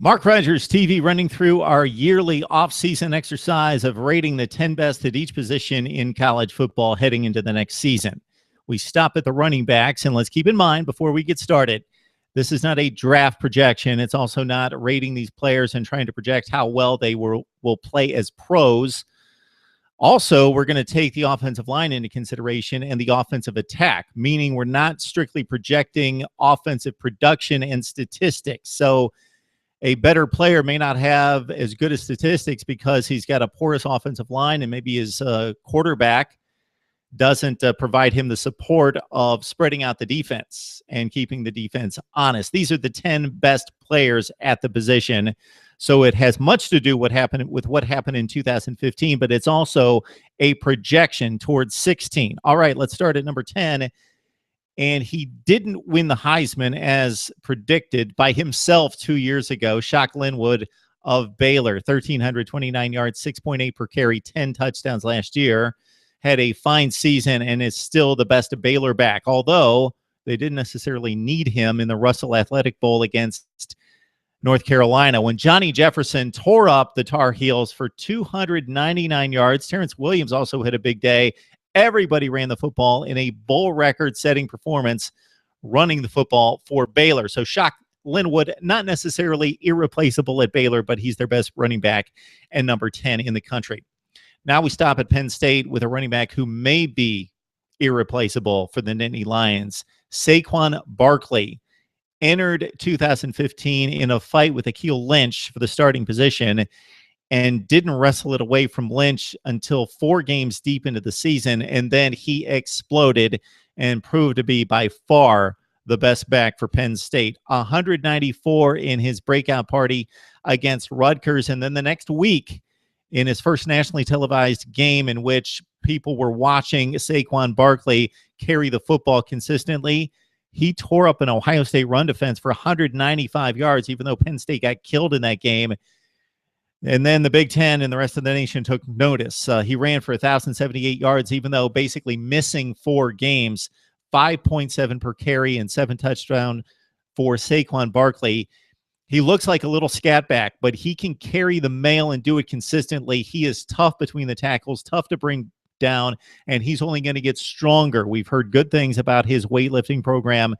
Mark Rogers TV running through our yearly off-season exercise of rating the 10 best at each position in college football heading into the next season. We stop at the running backs, and let's keep in mind before we get started, this is not a draft projection. It's also not rating these players and trying to project how well they will play as pros. Also, we're going to take the offensive line into consideration and the offensive attack, meaning we're not strictly projecting offensive production and statistics. So a better player may not have as good as statistics because he's got a porous offensive line and maybe his quarterback doesn't provide him the support of spreading out the defense and keeping the defense honest. These are the 10 best players at the position. So it has much to do with what happened in 2015, but it's also a projection towards 16. All right, let's start at number 10. And he didn't win the Heisman as predicted by himself 2 years ago. Shock Linwood of Baylor, 1,329 yards, 6.8 per carry, 10 touchdowns last year. Had a fine season and is still the best Baylor back, although they didn't necessarily need him in the Russell Athletic Bowl against North Carolina. When Johnny Jefferson tore up the Tar Heels for 299 yards, Terrence Williams also had a big day. Everybody ran the football in a bowl record-setting performance running the football for Baylor. So Shock Linwood, not necessarily irreplaceable at Baylor, but he's their best running back and number 10 in the country. Now we stop at Penn State with a running back who may be irreplaceable for the Nittany Lions. Saquon Barkley entered 2015 in a fight with Akeel Lynch for the starting position and didn't wrestle it away from Lynch until 4 games deep into the season, and then he exploded and proved to be by far the best back for Penn State. 194 in his breakout party against Rutgers, and then the next week in his first nationally televised game in which people were watching Saquon Barkley carry the football consistently, he tore up an Ohio State run defense for 195 yards, even though Penn State got killed in that game. And then the Big Ten and the rest of the nation took notice. He ran for 1,078 yards, even though basically missing 4 games, 5.7 per carry and 7 touchdowns for Saquon Barkley. He looks like a little scat back, but he can carry the mail and do it consistently. He is tough between the tackles, tough to bring down, and he's only going to get stronger. We've heard good things about his weightlifting program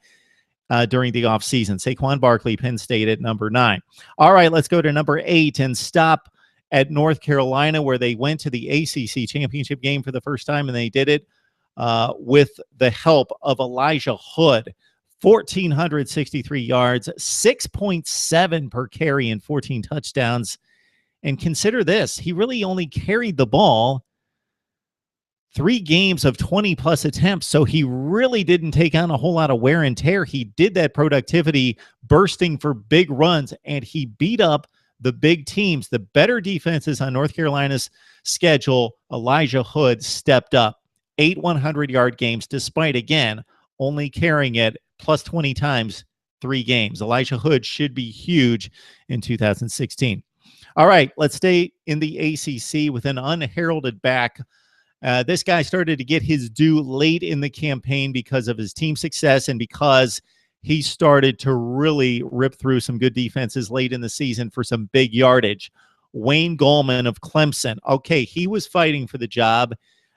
during the offseason. Saquon Barkley, Penn State at number 9. All right, let's go to number 8 and stop at North Carolina, where they went to the ACC championship game for the first time, and they did it with the help of Elijah Hurd. 1,463 yards, 6.7 per carry, and 14 touchdowns. And consider this, he really only carried the ball 3 games of 20-plus attempts, so he really didn't take on a whole lot of wear and tear. He did that productivity bursting for big runs, and he beat up the big teams. The better defenses on North Carolina's schedule, Elijah Hurd stepped up. 8 100-yard games, despite, again, only carrying it plus 20 times 3 games. Elijah Hurd should be huge in 2016. All right, let's stay in the ACC with an unheralded back. This guy started to get his due late in the campaign because of his team success and because he started to really rip through some good defenses late in the season for some big yardage. Wayne Gallman of Clemson. Okay, he was fighting for the job,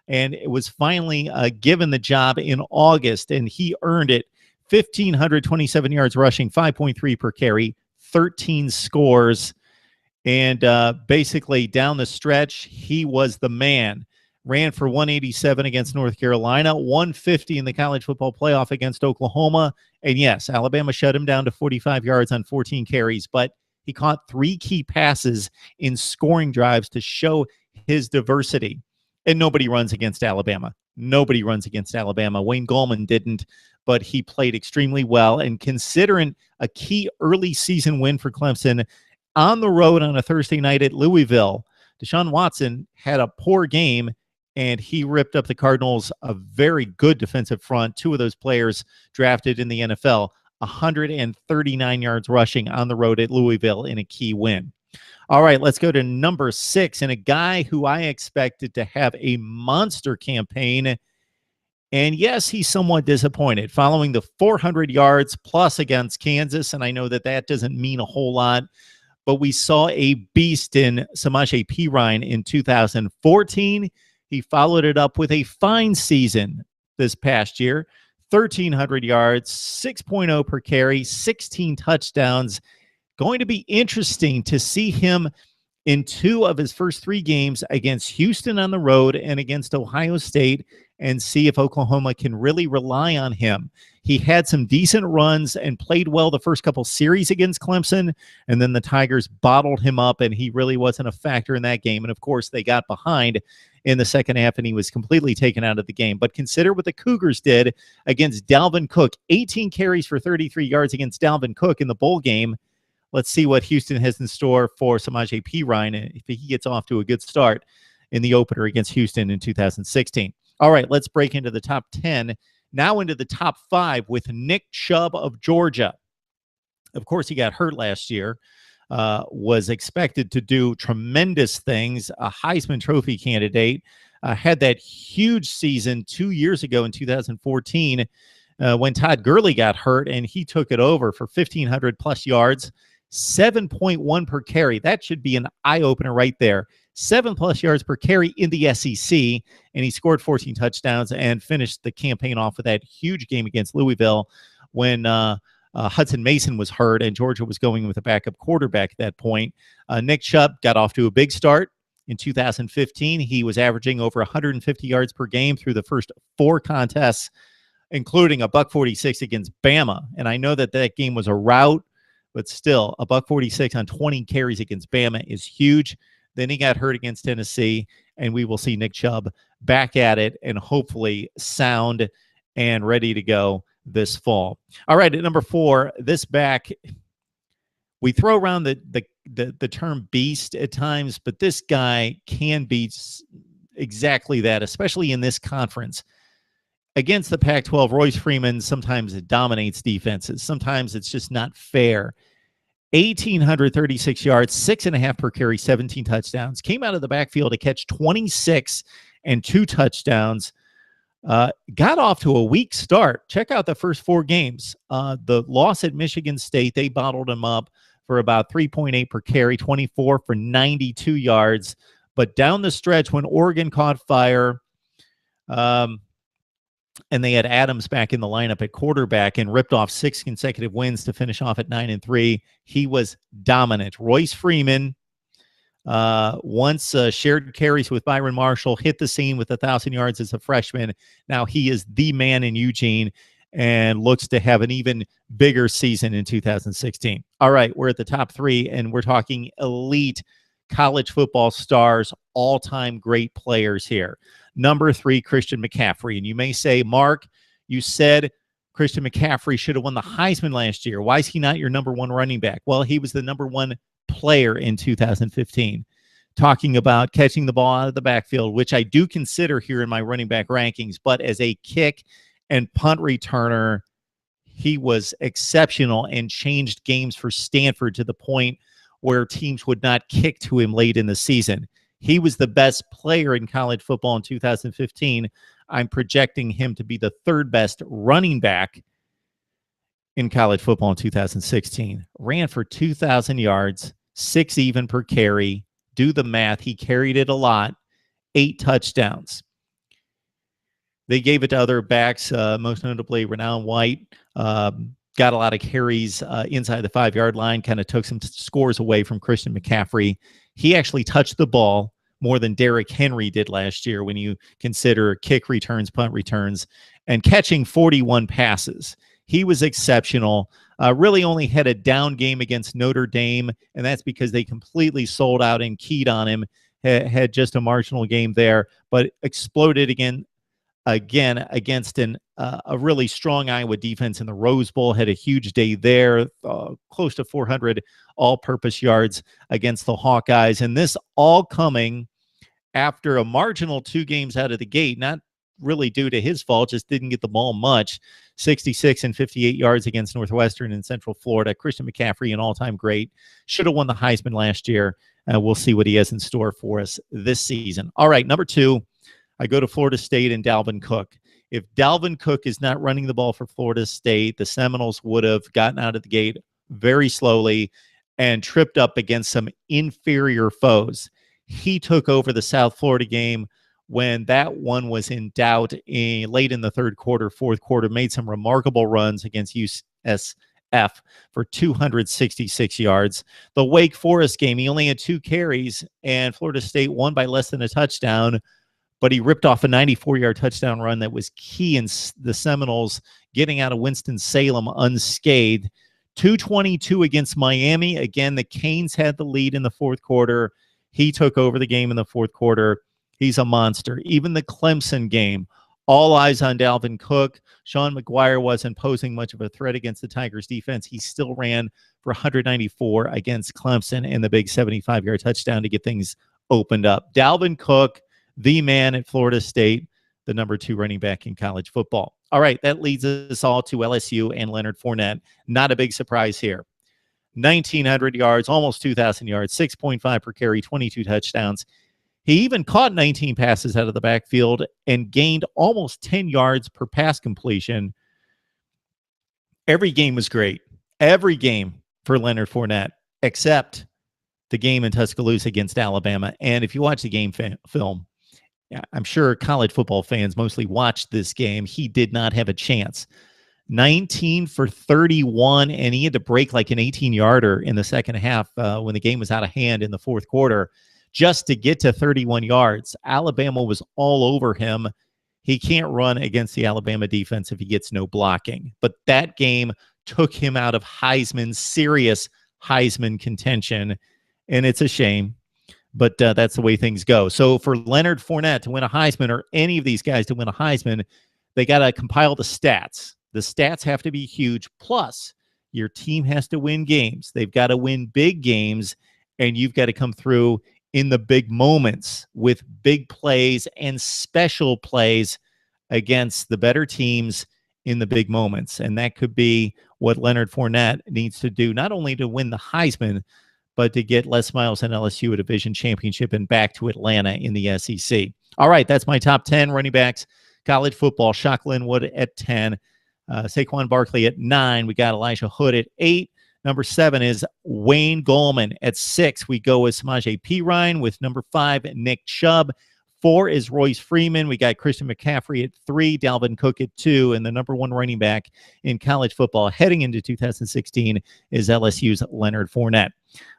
and it was finally given the job in August, and he earned it. 1,527 yards rushing, 5.3 per carry, 13 scores, and basically down the stretch, he was the man. Ran for 187 against North Carolina, 150 in the college football playoff against Oklahoma. And yes, Alabama shut him down to 45 yards on 14 carries, but he caught 3 key passes in scoring drives to show his diversity. And nobody runs against Alabama. Nobody runs against Alabama. Wayne Gallman didn't, but he played extremely well. And considering a key early season win for Clemson on the road on a Thursday night at Louisville, Deshaun Watson had a poor game, and he ripped up the Cardinals, a very good defensive front. 2 of those players drafted in the NFL, 139 yards rushing on the road at Louisville in a key win. All right, let's go to number 6, and a guy who I expected to have a monster campaign. And yes, he's somewhat disappointed following the 400 yards plus against Kansas. And I know that that doesn't mean a whole lot, but we saw a beast in Samaje Perine in 2014. He followed it up with a fine season this past year, 1,300 yards, 6.0 per carry, 16 touchdowns. Going to be interesting to see him in 2 of his first 3 games against Houston on the road and against Ohio State, and see if Oklahoma can really rely on him. He had some decent runs and played well the first couple series against Clemson, and then the Tigers bottled him up, and he really wasn't a factor in that game. And, of course, they got behind in the second half, and he was completely taken out of the game. But consider what the Cougars did against Dalvin Cook. 18 carries for 33 yards against Dalvin Cook in the bowl game. Let's see what Houston has in store for Samaje Perine if he gets off to a good start in the opener against Houston in 2016. All right, let's break into the top 10. Now into the top 5 with Nick Chubb of Georgia. Of course, he got hurt last year, was expected to do tremendous things, a Heisman Trophy candidate, had that huge season 2 years ago in 2014 when Todd Gurley got hurt, and he took it over for 1,500 plus yards, 7.1 per carry. That should be an eye-opener right there. 7+ yards per carry in the SEC, and he scored 14 touchdowns and finished the campaign off with that huge game against Louisville when Hudson Mason was hurt and Georgia was going with a backup quarterback at that point. Nick Chubb got off to a big start in 2015. He was averaging over 150 yards per game through the first 4 contests, including a $146 against Bama. And I know that that game was a rout, but still, a $146 on 20 carries against Bama is huge. Then he got hurt against Tennessee, and we will see Nick Chubb back at it and hopefully sound and ready to go this fall. All right, at number 4, this back, we throw around the term beast at times, but this guy can be exactly that, especially in this conference. Against the Pac-12, Royce Freeman, sometimes it dominates defenses. Sometimes it's just not fair. 1,836 yards, 6.5 per carry, 17 touchdowns. Came out of the backfield to catch 26 and 2 touchdowns. Got off to a weak start. Check out the first 4 games. The loss at Michigan State, they bottled him up for about 3.8 per carry, 24 for 92 yards. But down the stretch, when Oregon caught fire, and they had Adams back in the lineup at quarterback and ripped off 6 consecutive wins to finish off at 9-3. He was dominant. Royce Freeman, once shared carries with Byron Marshall, hit the scene with 1,000 yards as a freshman. Now he is the man in Eugene and looks to have an even bigger season in 2016. All right, we're at the top 3, and we're talking elite college football stars, all-time great players here. Number 3, Christian McCaffrey. And you may say, Mark, you said Christian McCaffrey should have won the Heisman last year. Why is he not your number 1 running back? Well, he was the number 1 player in 2015. Talking about catching the ball out of the backfield, which I do consider here in my running back rankings, but as a kick and punt returner, he was exceptional and changed games for Stanford to the point where teams would not kick to him late in the season. He was the best player in college football in 2015. I'm projecting him to be the 3rd best running back in college football in 2016. Ran for 2,000 yards, 6 even per carry. Do the math. He carried it a lot. 8 touchdowns. They gave it to other backs, most notably Ronald White. Got a lot of carries inside the 5-yard line, kind of took some scores away from Christian McCaffrey. He actually touched the ball more than Derrick Henry did last year when you consider kick returns, punt returns, and catching 41 passes. He was exceptional. Really only had a down game against Notre Dame, and that's because they completely sold out and keyed on him. Had just a marginal game there, but exploded again against a really strong Iowa defense in the Rose Bowl. Had a huge day there, close to 400 all-purpose yards against the Hawkeyes. And this all coming after a marginal 2 games out of the gate, not really due to his fault, just didn't get the ball much. 66 and 58 yards against Northwestern in Central Florida. Christian McCaffrey, an all-time great. Should have won the Heisman last year. We'll see what he has in store for us this season. All right, number 2, I go to Florida State and Dalvin Cook. If Dalvin Cook is not running the ball for Florida State, the Seminoles would have gotten out of the gate very slowly. and tripped up against some inferior foes. He took over the South Florida game when that one was in doubt late in the third quarter, fourth quarter, made some remarkable runs against USF for 266 yards. The Wake Forest game, he only had 2 carries, and Florida State won by less than a touchdown, but he ripped off a 94-yard touchdown run that was key in the Seminoles getting out of Winston-Salem unscathed. 222 against Miami. Again, the Canes had the lead in the fourth quarter. He took over the game in the fourth quarter. He's a monster. Even the Clemson game, all eyes on Dalvin Cook. Sean McGuire wasn't posing much of a threat against the Tigers defense. He still ran for 194 against Clemson and the big 75-yard touchdown to get things opened up. Dalvin Cook, the man at Florida State, the number 2 running back in college football. All right, that leads us all to LSU and Leonard Fournette. Not a big surprise here. 1,900 yards, almost 2,000 yards, 6.5 per carry, 22 touchdowns. He even caught 19 passes out of the backfield and gained almost 10 yards per pass completion. Every game was great. Every game for Leonard Fournette, except the game in Tuscaloosa against Alabama. And if you watch the game film, I'm sure college football fans mostly watched this game. He did not have a chance. 19 for 31, and he had to break like an 18-yarder in the second half when the game was out of hand in the fourth quarter just to get to 31 yards. Alabama was all over him. He can't run against the Alabama defense if he gets no blocking. But that game took him out of serious Heisman contention, and it's a shame. But that's the way things go. So for Leonard Fournette to win a Heisman, or any of these guys to win a Heisman, they got to compile the stats. The stats have to be huge. Plus, your team has to win games. They've got to win big games, and you've got to come through in the big moments with big plays and special plays against the better teams in the big moments. And that could be what Leonard Fournette needs to do, not only to win the Heisman, but to get Les Miles and LSU a division championship and back to Atlanta in the SEC. All right, that's my top 10 running backs. College football, Shock Linwood at 10. Saquon Barkley at 9. We got Elijah Hood at 8. Number 7 is Wayne Gallman. At 6, we go with Samaje Perine. With number 5, Nick Chubb. 4 is Royce Freeman. We got Christian McCaffrey at 3, Dalvin Cook at 2, and the number 1 running back in college football heading into 2016 is LSU's Leonard Fournette.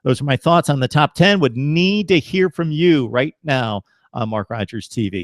Those are my thoughts on the top 10. Would need to hear from you right now on Mark Rogers TV.